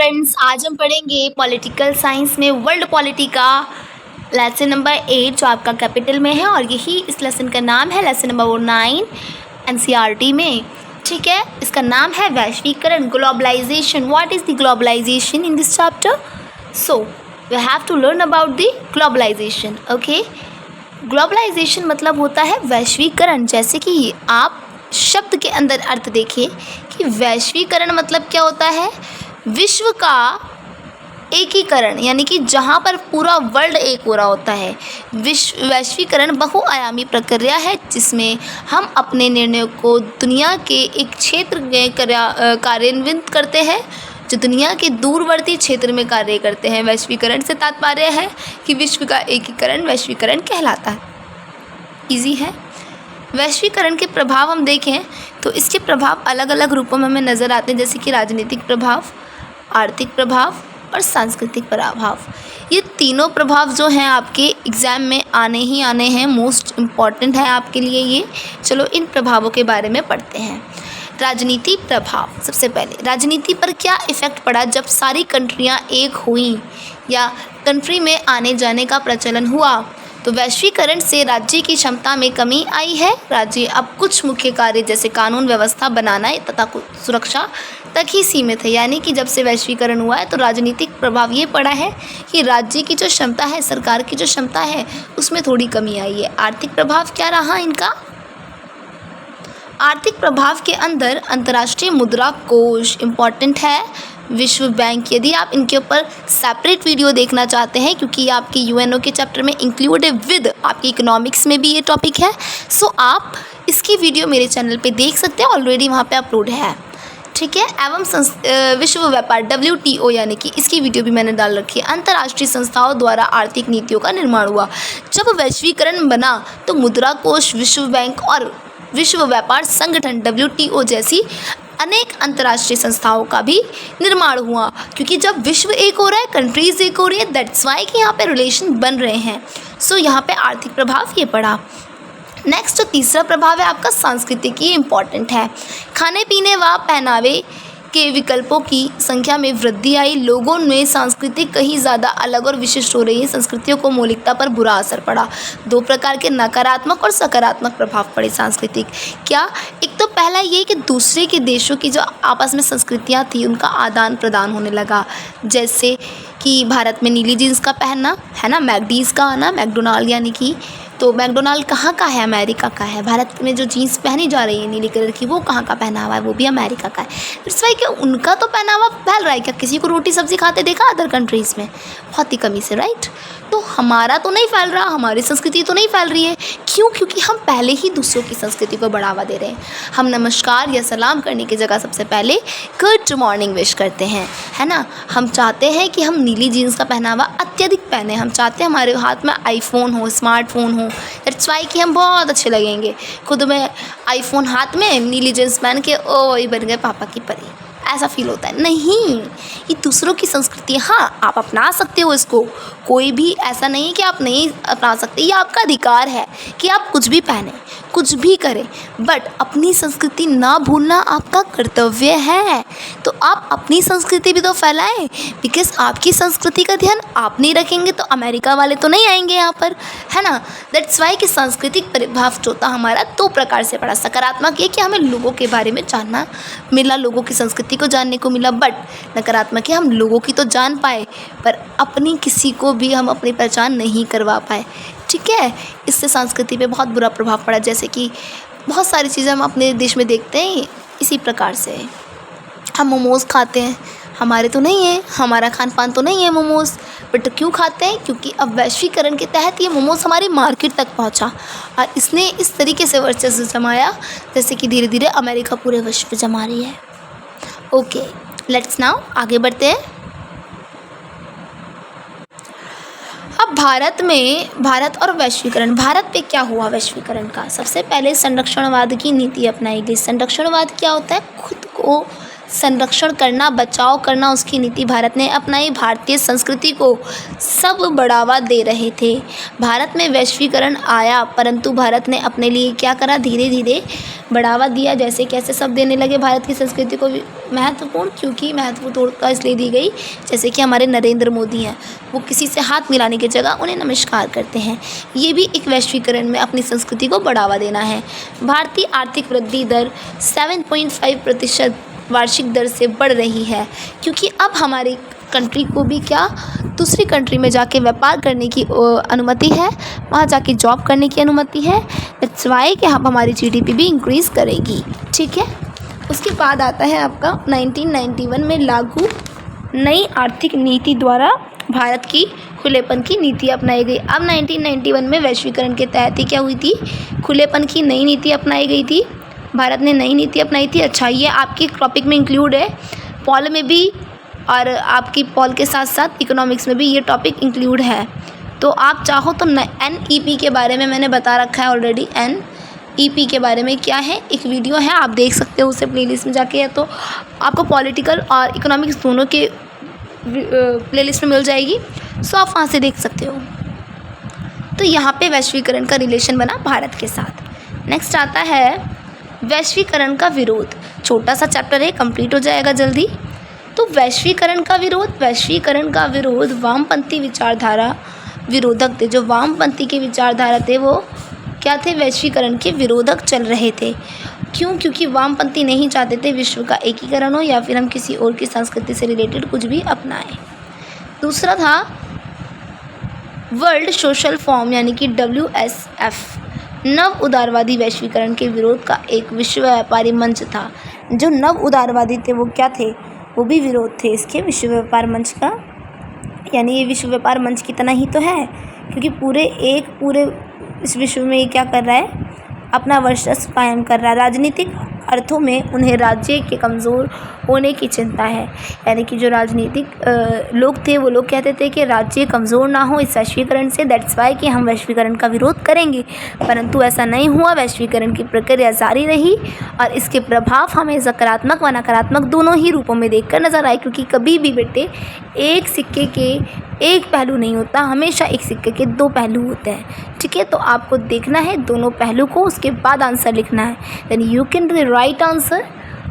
Friends, आज हम पढ़ेंगे पॉलिटिकल साइंस में वर्ल्ड पॉलिटी का लेसन नंबर 8 जो आपका कैपिटल में है, और यही इस लेसन का नाम है लेसन नंबर 9 एनसीईआरटी में। ठीक है, इसका नाम है वैश्वीकरण, globalisation. What is the globalisation in this chapter? So we have to learn about the globalisation. Okay, globalisation मतलब होता है वैश्वीकरण। जैसे कि आप शब्द के अंदर अर्थ देखिए कि वैश्वीकरण मतलब क्या होता है, विश्व का एकीकरण, यानी कि जहाँ पर पूरा वर्ल्ड एक हो रहा होता है। वैश्वीकरण बहुआयामी प्रक्रिया है जिसमें हम अपने निर्णयों को दुनिया के एक क्षेत्र में कार्यान्वित करते हैं जो दुनिया के दूरवर्ती क्षेत्र में कार्य करते हैं। वैश्वीकरण से तात्पर्य है कि विश्व का एकीकरण वैश्वीकरण कहलाता है। इजी है। वैश्वीकरण के प्रभाव हम देखें तो इसके प्रभाव अलग अलग रूपों में हमें नज़र आते हैं, जैसे कि राजनीतिक प्रभाव, आर्थिक प्रभाव और सांस्कृतिक प्रभाव। ये तीनों प्रभाव जो हैं आपके एग्ज़ाम में आने ही आने हैं, मोस्ट इम्पॉर्टेंट है आपके लिए ये। चलो इन प्रभावों के बारे में पढ़ते हैं। राजनीति प्रभाव। सबसे पहले राजनीति पर क्या इफ़ेक्ट पड़ा जब सारी कंट्रियां एक हुई या कंट्री में आने जाने का प्रचलन हुआ। तो वैश्वीकरण से राज्य की क्षमता में कमी आई है। राज्य अब कुछ मुख्य कार्य जैसे कानून व्यवस्था बनाना तथा सुरक्षा तक ही सीमित है। यानी कि जब से वैश्वीकरण हुआ है तो राजनीतिक प्रभाव ये पड़ा है कि राज्य की जो क्षमता है, सरकार की जो क्षमता है, उसमें थोड़ी कमी आई है। आर्थिक प्रभाव क्या रहा इनका? आर्थिक प्रभाव के अंदर अंतर्राष्ट्रीय मुद्रा कोष इम्पॉर्टेंट है, विश्व बैंक। यदि आप इनके ऊपर सेपरेट वीडियो देखना चाहते हैं क्योंकि आपके यूएनओ के चैप्टर में इंक्लूड विद आपकी इकोनॉमिक्स में भी ये टॉपिक है, सो आप इसकी वीडियो मेरे चैनल पे देख सकते हैं, ऑलरेडी वहाँ पे अपलोड है। ठीक है। एवं विश्व व्यापार WTO यानी कि इसकी वीडियो भी मैंने डाल रखी है। अंतर्राष्ट्रीय संस्थाओं द्वारा आर्थिक नीतियों का निर्माण हुआ। जब वैश्वीकरण बना तो मुद्रा कोष, विश्व बैंक और विश्व व्यापार संगठन WTO जैसी अनेक अंतर्राष्ट्रीय संस्थाओं का भी निर्माण हुआ, क्योंकि जब विश्व एक हो रहा है, कंट्रीज़ एक हो रही है, दैट्स वाई कि यहाँ पे रिलेशन बन रहे हैं। सो यहाँ पे आर्थिक प्रभाव ये पड़ा। नेक्स्ट जो तीसरा प्रभाव है आपका सांस्कृतिक, ये इम्पॉर्टेंट है। खाने पीने व पहनावे के विकल्पों की संख्या में वृद्धि आई। लोगों में सांस्कृतिक कहीं ज़्यादा अलग और विशिष्ट हो रही है। संस्कृतियों को मौलिकता पर बुरा असर पड़ा। दो प्रकार के नकारात्मक और सकारात्मक प्रभाव पड़े सांस्कृतिक। क्या? एक तो पहला ये कि दूसरे के देशों की जो आपस में संस्कृतियाँ थी उनका आदान प्रदान होने लगा। जैसे कि भारत में नीली जीन्स का पहनना है ना, मैकडीज़ का आना, मैकडोनाल्ड यानी कि, तो मैकडोनाल्ड कहाँ का है? अमेरिका का है। भारत में जो जीन्स पहनी जा रही है नीली कलर की, वो कहाँ का पहनावा है? वो भी अमेरिका का है। इट्स वाई क्या उनका तो पहनावा फैल रहा है, क्या किसी को रोटी सब्जी खाते देखा अदर कंट्रीज़ में? बहुत ही कमी से, राइट। तो हमारा तो नहीं फैल रहा, हमारी संस्कृति तो नहीं फैल रही है। क्यों? क्योंकि हम पहले ही दूसरों की संस्कृति को बढ़ावा दे रहे हैं। हम नमस्कार या सलाम करने की जगह सबसे पहले गुड मॉर्निंग विश करते हैं, है ना। हम चाहते हैं कि हम नीली जीन्स का पहनावा अत्यधिक पहने। हम चाहते हैं हमारे हाथ में आईफोन हो, स्मार्टफोन हो, दैट्स वाई कि हम बहुत अच्छे लगेंगे। खुद में आईफोन हाथ में, नीली जीन्स पहन के, ओ ये बन गए पापा की परी, ऐसा फील होता है। नहीं, ये दूसरों की संस्कृति। हाँ, आप अपना सकते हो इसको, कोई भी ऐसा नहीं है कि आप नहीं अपना सकते। ये आपका अधिकार है कि आप कुछ भी पहने, कुछ भी करें, बट अपनी संस्कृति ना भूलना आपका कर्तव्य है। तो आप अपनी संस्कृति भी तो फैलाएं, बिकॉज आपकी संस्कृति का ध्यान आप नहीं रखेंगे तो अमेरिका वाले तो नहीं आएंगे यहाँ पर, है ना। दैट्स वाई कि सांस्कृतिक प्रभाव जो था हमारा दो प्रकार से पड़ा। सकारात्मक ये कि हमें लोगों के बारे में जानना मिला, लोगों की संस्कृति को जानने को मिला, बट नकारात्मक है हम लोगों की तो जान पाए पर अपनी किसी को भी हम अपनी पहचान नहीं करवा पाए। ठीक है, इससे संस्कृति पे बहुत बुरा प्रभाव पड़ा। जैसे कि बहुत सारी चीज़ें हम अपने देश में देखते हैं इसी प्रकार से। हम मोमोज़ खाते हैं, हमारे तो नहीं है, हमारा खान पान तो नहीं है मोमोज़, बट क्यों खाते हैं? क्योंकि अब वैश्वीकरण के तहत ये मोमोज़ हमारी मार्केट तक पहुंचा और इसने इस तरीके से वर्चस्व जमाया जैसे कि धीरे धीरे अमेरिका पूरे विश्व पे जमा रही है। ओके, लेट्स नाउ आगे बढ़ते हैं। अब भारत और वैश्वीकरण। भारत पे क्या हुआ वैश्वीकरण का? सबसे पहले संरक्षणवाद की नीति अपनाई गई। संरक्षणवाद क्या होता है? खुद को संरक्षण करना, बचाव करना उसकी नीति भारत ने अपनाई। भारतीय संस्कृति को सब बढ़ावा दे रहे थे। भारत में वैश्वीकरण आया, परंतु भारत ने अपने लिए क्या करा, धीरे धीरे बढ़ावा दिया। जैसे कैसे सब देने लगे भारत की संस्कृति को महत्वपूर्ण, क्योंकि महत्वपूर्णता इसलिए दी गई, जैसे कि हमारे नरेंद्र मोदी हैं, वो किसी से हाथ मिलाने की जगह उन्हें नमस्कार करते हैं। ये भी एक वैश्वीकरण में अपनी संस्कृति को बढ़ावा देना है। भारतीय आर्थिक वृद्धि दर 7.5% वार्षिक दर से बढ़ रही है, क्योंकि अब हमारी कंट्री को भी क्या, दूसरी कंट्री में जाके व्यापार करने की अनुमति है, वहाँ जाके जॉब करने की अनुमति है। दैट्स वाई कि अब हमारी जीडीपी भी इंक्रीज़ करेगी। ठीक है, उसके बाद आता है आपका 1991 में लागू नई आर्थिक नीति द्वारा भारत की खुलेपन की नीति अपनाई गई। अब 1991 में वैश्वीकरण के तहत ही क्या हुई थी, खुलेपन की नई नीति अपनाई गई थी। भारत ने नई नीति अपनाई थी। अच्छा, ये आपके टॉपिक में इंक्लूड है, पॉल में भी, और आपकी पॉल के साथ साथ इकोनॉमिक्स में भी ये टॉपिक इंक्लूड है। तो आप चाहो तो NEP के बारे में मैंने बता रखा है ऑलरेडी। NEP के बारे में क्या है, एक वीडियो है, आप देख सकते हो उसे प्लेलिस्ट में जाके, है तो आपको पॉलिटिकल और इकोनॉमिक्स दोनों के प्लेलिस्ट में मिल जाएगी, सो आप वहाँ से देख सकते हो। तो यहाँ पे वैश्वीकरण का रिलेशन बना भारत के साथ। नेक्स्ट आता है वैश्वीकरण का विरोध। छोटा सा चैप्टर है, कंप्लीट हो जाएगा जल्दी। तो वैश्वीकरण का विरोध वामपंथी विचारधारा विरोधक थे। जो वामपंथी के विचारधारा थे वो क्या थे, वैश्वीकरण के विरोधक चल रहे थे। क्यों, क्योंकि वामपंथी नहीं चाहते थे विश्व का एकीकरण हो, या फिर हम किसी और की संस्कृति से रिलेटेड कुछ भी अपनाएं। दूसरा था वर्ल्ड सोशल फॉर्म यानी कि WSF, नव उदारवादी वैश्वीकरण के विरोध का एक विश्व व्यापारी मंच था। जो नव उदारवादी थे वो क्या थे, वो भी विरोध थे इसके विश्व व्यापार मंच का। यानी ये विश्व व्यापार मंच की तरह ही तो है, क्योंकि पूरे इस विश्व में ये क्या कर रहा है, अपना वर्चस्व कायम कर रहा है। राजनीतिक अर्थों में उन्हें राज्य के कमज़ोर होने की चिंता है। यानी कि जो राजनीतिक लोग थे वो लोग कहते थे कि राज्य कमज़ोर ना हो इस वैश्वीकरण से, दैट्स वाई कि हम वैश्वीकरण का विरोध करेंगे। परंतु ऐसा नहीं हुआ, वैश्वीकरण की प्रक्रिया जारी रही और इसके प्रभाव हमें सकारात्मक व नकारात्मक दोनों ही रूपों में देखकर नजर आए। क्योंकि कभी भी बेटे एक सिक्के के एक पहलू नहीं होता, हमेशा एक सिक्के के दो पहलू होते हैं। ठीक है, तो आपको देखना है दोनों पहलू को, उसके बाद आंसर लिखना है। Then you can write answer.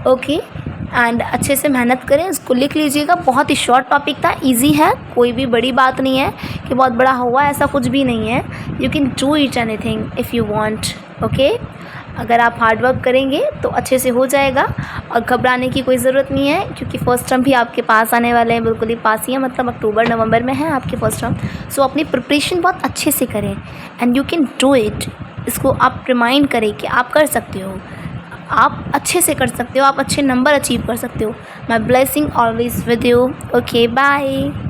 Okay, and अच्छे से मेहनत करें, इसको लिख लीजिएगा। बहुत ही शॉर्ट टॉपिक था, इजी है, कोई भी बड़ी बात नहीं है कि बहुत बड़ा हुआ, ऐसा कुछ भी नहीं है। You can do it anything if you want. Okay, अगर आप हार्ड वर्क करेंगे तो अच्छे से हो जाएगा और घबराने की कोई ज़रूरत नहीं है, क्योंकि फर्स्ट टर्म भी आपके पास आने वाले हैं, बिल्कुल ही पास ही है, मतलब अक्टूबर-नवंबर में है आपके फर्स्ट टर्म। सो अपनी प्रिपरेशन बहुत अच्छे से करें and you can do it. इसको आप रिमाइंड करें कि आप कर सकते हो, आप अच्छे से कर सकते हो, आप अच्छे नंबर अचीव कर सकते हो। My blessing always with you. Okay, bye.